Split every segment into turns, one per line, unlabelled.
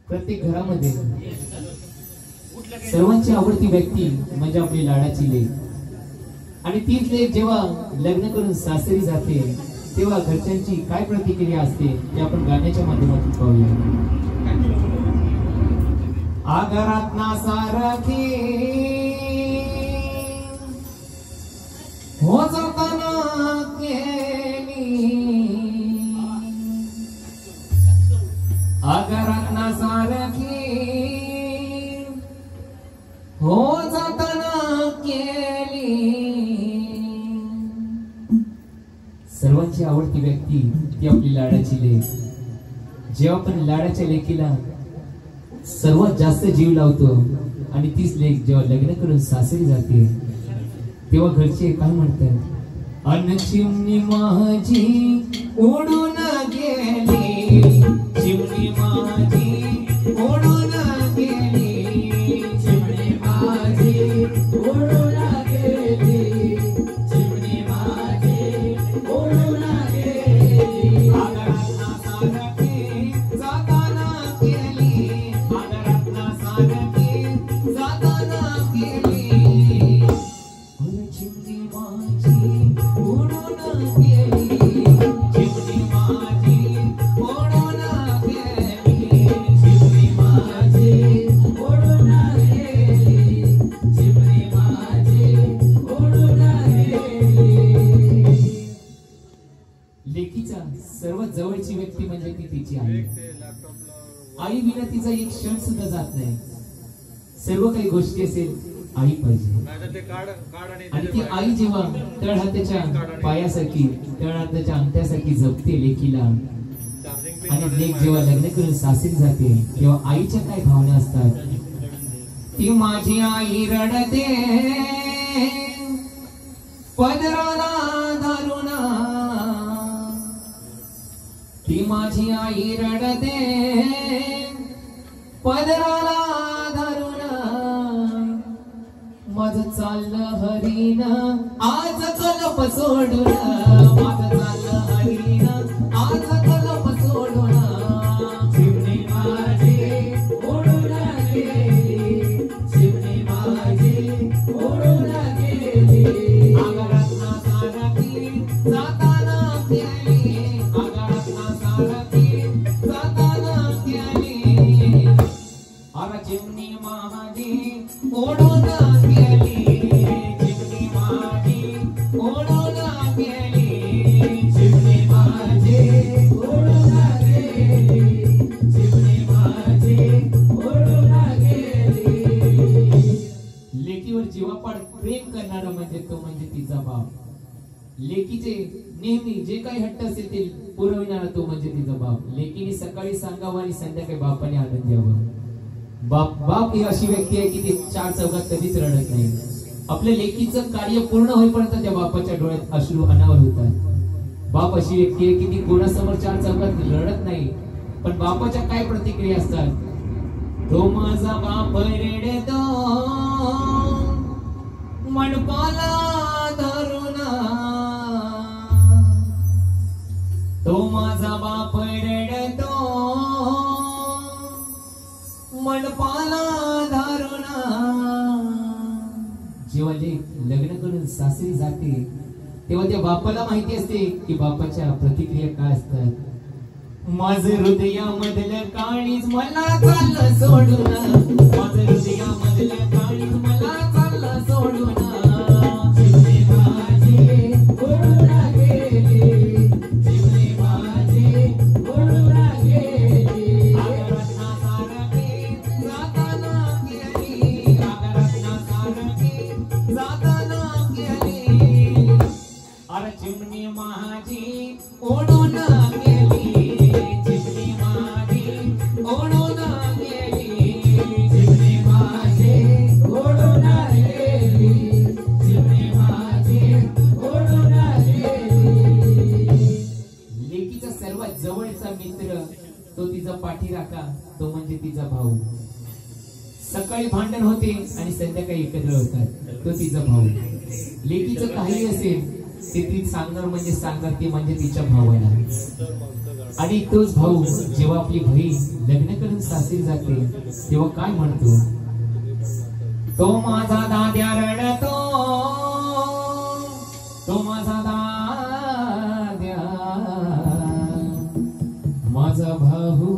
प्रत्येक घरामध्ये सर्वांची आवडती व्यक्ती म्हणजे आपली लाडाची लेक. आणि तीच लेक जेव्हा लग्न करून सासरी जाते तेव्हा घरच्यांची काय प्रतिक्रिया असते ते आपण गाण्याच्या माध्यमातून पाहूया. आगारात ना सारखी हो जाताना केली, आगारात ना सारखी हो जाताना केली. सर्वांची आवडती व्यक्ती ती आपली लाडाची लेक. जेव्हा आपण लाडाच्या लेकीला सर्वात जास्त जीव लावतो आणि तीच लेक जेव्हा लग्न करून सासरी जाते तेव्हा घरचे काय म्हणतात, अन चिमणी माझी उडून गेली, चिमणी माझी उडून गेली, चिमणी माझी उडून गेली, चिमणी माझी उडून गेली. आगारातना सारखी जाताना गेली, आगारातना सारखी जाताना गेली. चिमणी माझी उडून गेली, चिमणी माझी उडून गेली, चिमणी माझी उडून गेली, चिमणी माझी उडून गेली. लेकीचा सर्वात जवळची व्यक्ती म्हणजे ती तिची आई. आई विना तिचा एक क्षण सुद्धा जात नाही. सर्व काही गोष्टी असेल आई पाहिजे. आणि ती आई जेव्हा तळहाताच्या पायासारखी तळहाताच्या अंगठ्यासारखी जपते लेकीला आणि लेक जेव्हा लग्न करून सासरी जाते तेव्हा आईच्या काय भावना असतात. ती माझी आई रडते पदराला धरून, ती माझी आई रडते पदराला धरून. माझं चाललं हरीन आज कलप सोडून, माझं चाललं हरीन आज कलप सोडून. चिमणी माझी उडून गेली, चिमणी माझी उडून गेली. आगारातना सारखी जाताना गेली, आगारातना सारखी जाताना गेली. अरे चिमणी माझी उडून गेली, चिमणी माझी उडून गेली, चिमणी माझी उडून गेली, चिमणी माझी उडून गेली. लेकीवर जीवापाड प्रेम करणारा म्हणजे तो म्हणजे तिचा बाप. लेकीचे नेहमी जे काही हट्ट असेल ते पुरविणारा तो म्हणजे तिचा बाप. लेकीने सकाळी सांगावं आणि संध्याकाळी बापाने आनंद द्यावं. बाप ही अशी व्यक्ती आहे की ती चार चौकात कधीच रडत नाही. आपल्या लेकीचं कार्य पूर्ण होईपर्यंत त्या बापाच्या डोळ्यात अश्रू अनावर होतात. बाप अशी व्यक्ती आहे की ती कोणासमोर चार चौकात रडत नाही. पण बापाच्या काय प्रतिक्रिया असतात. तो माझा बाप रेडतो मंडपाला धरून, तो माझा बाप रेडतो मंडपाला धरून. जेव्हा लेक लग्न करून सासरी जाते तेव्हा त्या बापाला माहिती असते की बापाच्या प्रतिक्रिया काय असतात. माझं हृदयामधलं काळीज मला चाललं सोडून, माझं हृदयामधलं काळीज मला चाललं सोडून. चिमणी माझी उडून गेली, चिमणी माझी उडून गेली. आगारातना सारखी जाताना गेली, आगारातना सारखी जाताना गेली. अरे चिमणी माझी उडून गेली, चिमणी माझी उडून गेली, चिमणी माझी उडून गेली, चिमणी माझी उडून गेली. लेकीचा सर्वात जवळचा मित्र तो तिचा पाठीराखा तो म्हणजे तिचा भाऊ. सकाळी भांडण होते आणि संध्याकाळी एकत्र होतात तो तिचा भाऊ. लेकीचं काही असेल ते ती सांगणार म्हणजे सांगणार ती म्हणजे तिच्या भावाला. आणि तोच भाऊ जेव्हा आपली बहीण लग्न करून सासरी जाते तेव्हा काय म्हणतो, तो माझा दाद्या रडतो, तो माझा दाद्या, माझा भाऊ,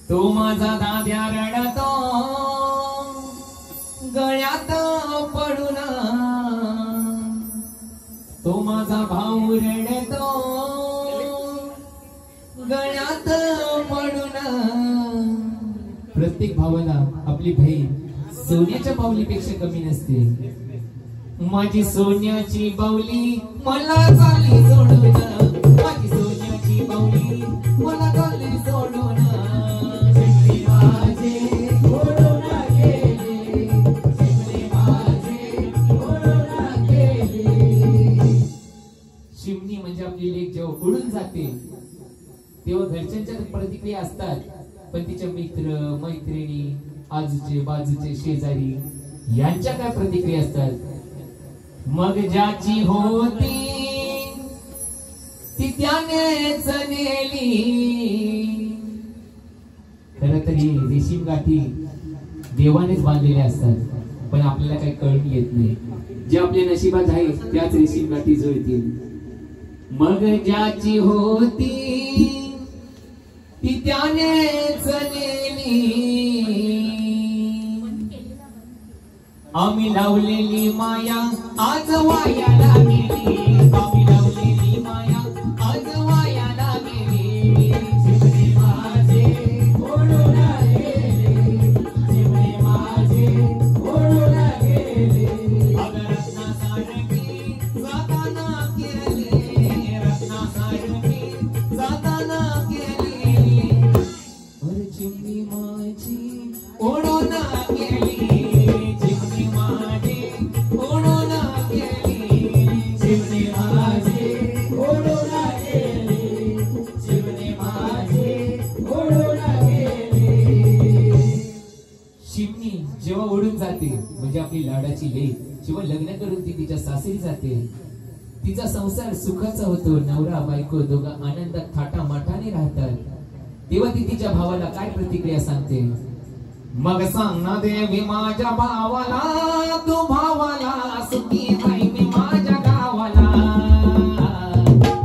तो माझा दाद्या रडतो, गळ्यात पडून, तो माझा भाऊ रडतो, गळ्यात पडून. प्रत्येक भावाला आपली बहीण सोन्याच्या बाहुलीपेक्षा कमी नसते. माझी सोन्याची बाहुली मला चालली सोडून, माझी सोन्याची बाहुली मला चालली सोडून. शिमणे माझे ओढून गेले, शिमणे माझे ओढून गेले. शिमणी म्हणजे आपली लेक जेव्हा उडून जाते तेव्हा घरच्यांच्या प्रतिक्रिया असतात, पण तिचे मित्र मैत्रिणी आजूचे बाजूचे शेजारी यांच्या काय प्रतिक्रिया असतात. मग ज्याची होती ती त्यानेच नेली. खरं तरी रेशीम गाठी देवानेच बांधलेल्या असतात, पण आपल्याला काही कळून येत नाही. जे आपल्या नशिबात आहे त्याच रेशीम गाठी जुळतील. मग ज्याची होती ती त्यानेच नेली. आम्ही लावलेली माया आज वायाला गेली, आम्ही लावलेली माया आज वायाला गेली. शिमणे माझे ओढून गेले, शिमणे माझे ओढून गेले. अगं रत्नासारखी जाताना केले, रत्नासारखी जाताना केले. अरे चिमणी माझी ओढून गेली, चिमणी माझी ओढून गेली, चिमणी माझी ओढून गेली, चिमणी माझी ओढून गेली. चिमणी जेव्हा ओढून जाते म्हणजे आपली लाडाची लेक, जेव्हा लग्न करून ती तिच्या सासरी जाते, तिचा संसार सुखाचा होतो. नवरा बायको दोघा आनंदात थाटामाटाने राहतात. तेव्हा ती तिच्या भावाला काय प्रतिक्रिया सांगते. मग सांग ना देवी माझ्या भावाला, तू भावाला सुखी आहे मी माझ्या गावाला.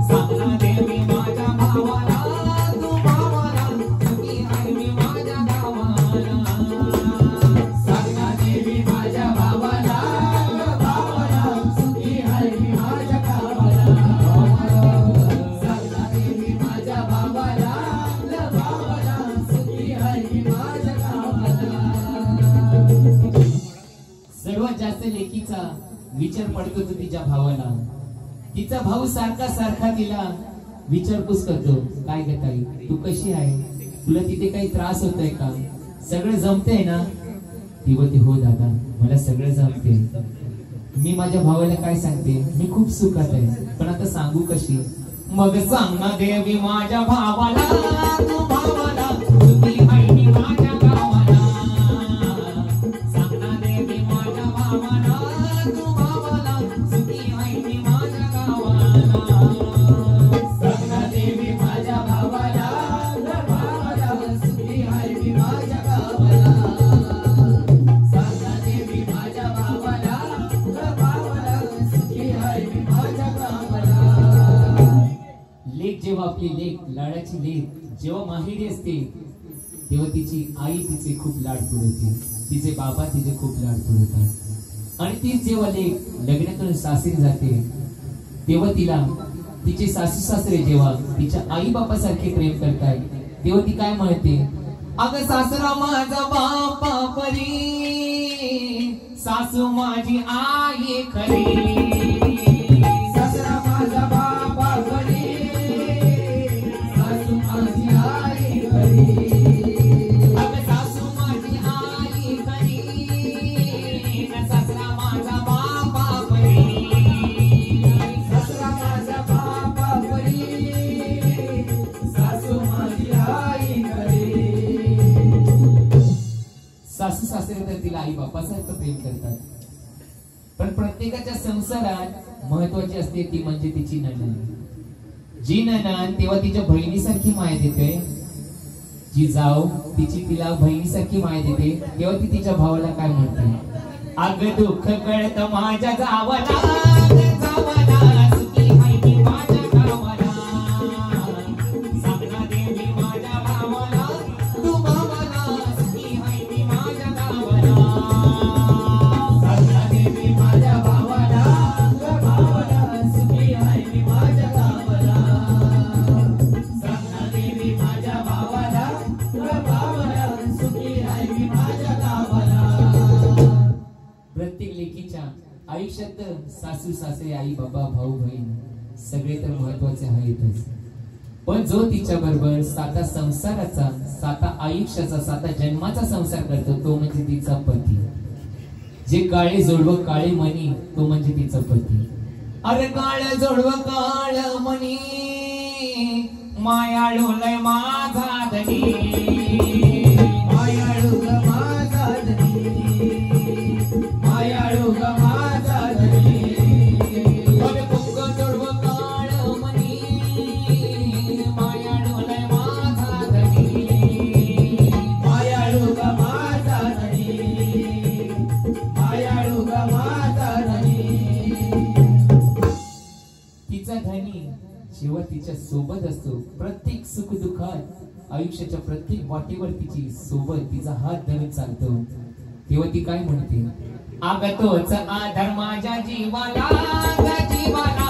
सांग ना देवी माझ्या भावाला, तू भावाला सुखी आहे मी माझ्या गावाला. सांग ना देवी माझ्या भावाला, भावाला सुखी आहे मी माझ्या गावाला. सांग ना देवी माझ्या भावाला, भावाला सुखी आहे मी माझ्या गावाला. सर्वात जास्त लेकीचा विचार पडतो तो तिच्या भावाला. तिचा भाऊ सारखा सारखा तिला विचारपूस करतो, काय ग ताई तू कशी आहे, तुला तिथे काही त्रास होतोय का, सगळं जमतंय ना. ती बोलते हो दादा मला सगळं जमते. मी माझ्या भावाला काय सांगते, मी खूप सुखात आहे, पण आता सांगू कशी. मग सांग ना देवी माझ्या भावाला, तू भावाला सुखी आहे मी माझ्या गावाला. सांग ना देवी माझ्या भावाला, तू भावाला सुखी आहे मी माझ्या गावाला. सांग ना देवी माझ्या भावाला, भावाला सुखी आहे मी माझ्या गावाला. सांग ना देवी माझ्या भावाला, भावाला सुखी आहे मी माझ्या गावाला. लेक जेव्हा आपली लेक लाडाची लेक जेव्हा माहेरी असते तेव्हा तिची आई तिचे खूप लाड पुरवते, तिचे बाबा तिचे खूप लाड पुरवतात. आणि ती जेव्हा लेक लग्न करून सासरी जाते तेव्हा तिला तिचे सासू सासरे जेव्हा तिच्या आई बापासारखे प्रेम करतात तेव्हा ती काय म्हणते, अगं सासरा माझा बापा परी, सासू माझी आई खरी. सासरा माझा बापा परी, सासू माझी आई खरी. अगं सासू माझी आई खरी, सासरा माझा बापा परी. सासरा माझा बापा परी, सासू माझी आई खरी. सासू सासरे तर तिला आई बापासारखं प्रेम करतात. पण प्रत्येकाच्या संसारात महत्वाची असते ती म्हणजे तिची नणंद. जी नणंद तेव्हा तिच्या बहिणीसारखी माया देते, जी जाऊ तिची तिला बहिणीसारखी माया देते, तेव्हा ती तिच्या भावाला काय म्हणते, अग दुःख कळत माझ्या जावाला, जावाला सुखी हाय मी माझ्या गावाला, सांगना देवी माझ्या भावाला, तू भावाला सुखी हाय मी माझ्या गावाला, सांगना देवी माझ्या भावाला, भावाला सुखी हाय मी माझ्या गावाला, सांगना देवी माझ्या भावाला, भावाला सुखी हाय मी माझ्या गावाला. प्रत्येक लेकीच्या आयुष्यात सासू सासरे आई बाबा भाऊ बहीण सगळे तर महत्वाचे आहेतच, पण जो तिच्या बरोबर साता संसाराचा, साता आयुष्याचा, साता जन्माचा संसार करतो तो म्हणजे तिचा पती. जे काळे जोडवं काळे मणी तो म्हणजे तिचा पती. अरे काळ जोडवं काळ मणी मायाळू लय माझा धनी, मायाळू ग माझा धनी, मायाळू ग माझा धनी. अरे पुंग जोडवं काळ मणी मायाळू लय माझा धनी, मायाळू ग माझा धनी, मायाळू ग माझा धनी. तिचा धनी जेव्हा तिच्या सोबत असतो, प्रत्येक सुख दुःखात आयुष्याच्या प्रत्येक वाटेवर तिची सोबत तिचा हात धरून चालतो, तेव्हा ती काय म्हणते, अग तोच आधार माझ्या जीवाला, जीवाला